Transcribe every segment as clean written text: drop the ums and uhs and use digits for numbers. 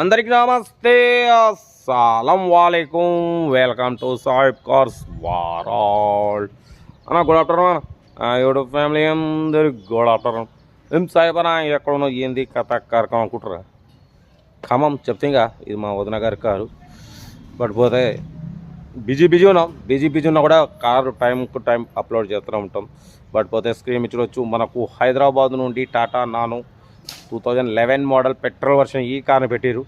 అందరికి నమస్తే, అస్సలం వాలేకుం. Welcome to Sahib cars world అన్న. గుడ్ ఆఫ్టర్నూన్ యూట్యూబ్ ఫ్యామిలీ, అందరికి గుడ్ ఆఫ్టర్నూన్. ఏం సాహిబ్ అన్న ఎక్కడున్నా, ఏంది కథ కార్యక్రమం అనుకుంటారా? ఖమ్మం చెప్తాగా, ఇది మా వదిన గారి కారు. బట్ పోతే బిజీ ఉన్నాం. బిజీ ఉన్నా కూడా కారు టైంకు టైం అప్లోడ్ చేస్తూ ఉంటాం. బట్ పోతే స్క్రీన్ చూడవచ్చు, మనకు హైదరాబాద్ నుండి Tata nano 2011 model petrol version ఈ కార్ని పెట్టారు.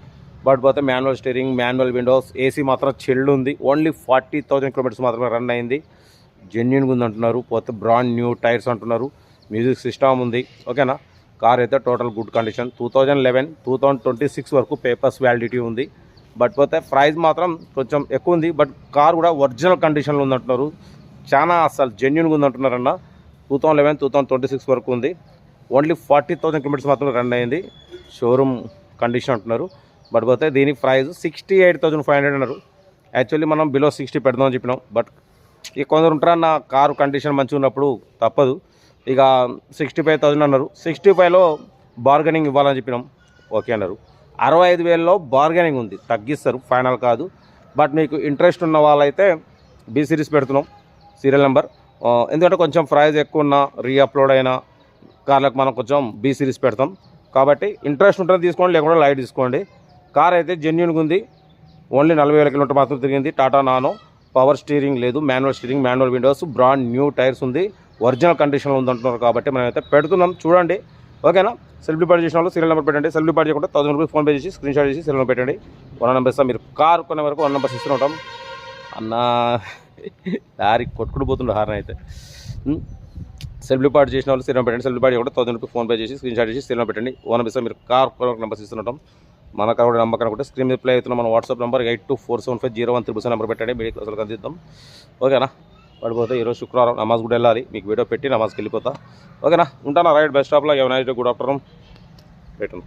బట్ పోతే manual steering, manual Windows, AC మాత్రం చెల్లు ఉంది. ఓన్లీ 40,000 కిలోమీటర్స్ మాత్రమే రన్ అయింది. జెన్యున్గా ఉంది అంటున్నారు. పోతే బ్రాండ్ న్యూ టైర్స్ అంటున్నారు. మ్యూజిక్ సిస్టమ్ ఉంది. ఓకేనా? కార్ అయితే టోటల్ గుడ్ కండిషన్. 2011 2026 వరకు పేపర్స్ వ్యాలిడిటీ ఉంది. బట్ పోతే ప్రైస్ మాత్రం కొంచెం ఎక్కువ ఉంది. బట్ కార్ కూడా ఒరిజినల్ కండిషన్లో ఉందంటున్నారు. చాలా అసలు జెన్యున్గా ఉందంటున్నారన్న. 2011 2026 వరకు ఉంది. ఓన్లీ 40,000 కిలోమీటర్స్ మాత్రం రన్ అయింది. షోరూమ్ కండిషన్ అంటున్నారు. బట్ పోతే దీని ప్రైస్ 68,500 అన్నారు. యాక్చువల్లీ మనం బిలో 60 పెడదామని చెప్పినాం. బట్ ఇక కొందరు ఉంటారన్న, కారు కండిషన్ మంచిగా ఉన్నప్పుడు తప్పదు. ఇక 65,000 అన్నారు. 65లో బార్గెనింగ్ ఇవ్వాలని చెప్పినాం. ఓకే అన్నారు. 65,000లో బార్గెనింగ్ ఉంది, తగ్గిస్తారు, ఫైనల్ కాదు. బట్ మీకు ఇంట్రెస్ట్ ఉన్న వాళ్ళైతే బి సిరీస్ పెడుతున్నాం, సీరియల్ నెంబర్. ఎందుకంటే కొంచెం ప్రైస్ ఎక్కువ ఉన్న రీఅప్లోడ్ అయినా కార్లకు మనం కొంచెం బి సిరీస్ పెడతాం. కాబట్టి ఇంట్రెస్ట్ ఉంటుంది తీసుకోండి, లేకుండా లైట్ తీసుకోండి. కార్ అయితే జెన్యున్గా ఉంది. ఓన్లీ 40,000 కిలోమీటర్ మాత్రం తిరిగింది. టాటా నానో, పవర్ స్టీరింగ్ లేదు, manual steering, manual Windows, brand new tyres ఉంది, ఒరిజినల్ కండిషన్లో ఉందంటున్నారు. కాబట్టి మనం అయితే పెడుతున్నాం, చూడండి. ఓకేనా? సెల్ఫ్ డిపాజిట్ చేసిన వాళ్ళు సీరియల్ నెంబర్ పెట్టండి. సెల్ఫ్ డిపాజిట్ చేయకుండా 1000 రూపీస్ ఫోన్పే చేసి స్క్రీన్ షాట్ చేసి సీరియల్ నెంబర్ పెట్టండి. 1 నెంబర్ ఇస్తాం. మీరు కార్ కొనే వరకు 1 నెంబర్స్ ఇస్తూ ఉంటాం అన్న. దారి కొట్టుకుని పోతుండే హార్న్ అయితే. సెల్ఫ్ డిపాజిట్ చేసిన వాళ్ళు సీరియల్ పెట్టండి. సెల్ఫ్ డిపాజిట్ కూడా 1000 రూపీస్ ఫోన్పే చేసి స్క్రీన్ షాట్ చేసి సీరియల్ పెట్టండి. 1 నెంబర్ ఇస్తాం. మీరు కార్ నెంబర్స్ ఇస్తుంటాం. మన కార్ కూడా నమ్మకం అనుకుంటే స్క్రీన్ మీద ప్లే అవుతున్నాం. మన వాట్సాప్ నెంబర్ 82475013 నెంబర్ పెట్టండి. మీడియా క్లాసులకు అందిద్దాం. ఓకేనా? పడిపోతే ఈరోజు శుక్రవారం నమాజ్ కూడా వెళ్ళాలి. మీకు వీడియో పెట్టి నమాజ్కి వెళ్ళిపోతా. ఓకేనా? ఉంటానా? రైట్, బెస్ట్ ఆఫ్లో. ఎవరైనా గుడ్ ఆఫ్టర్నూన్ పెట్టండి.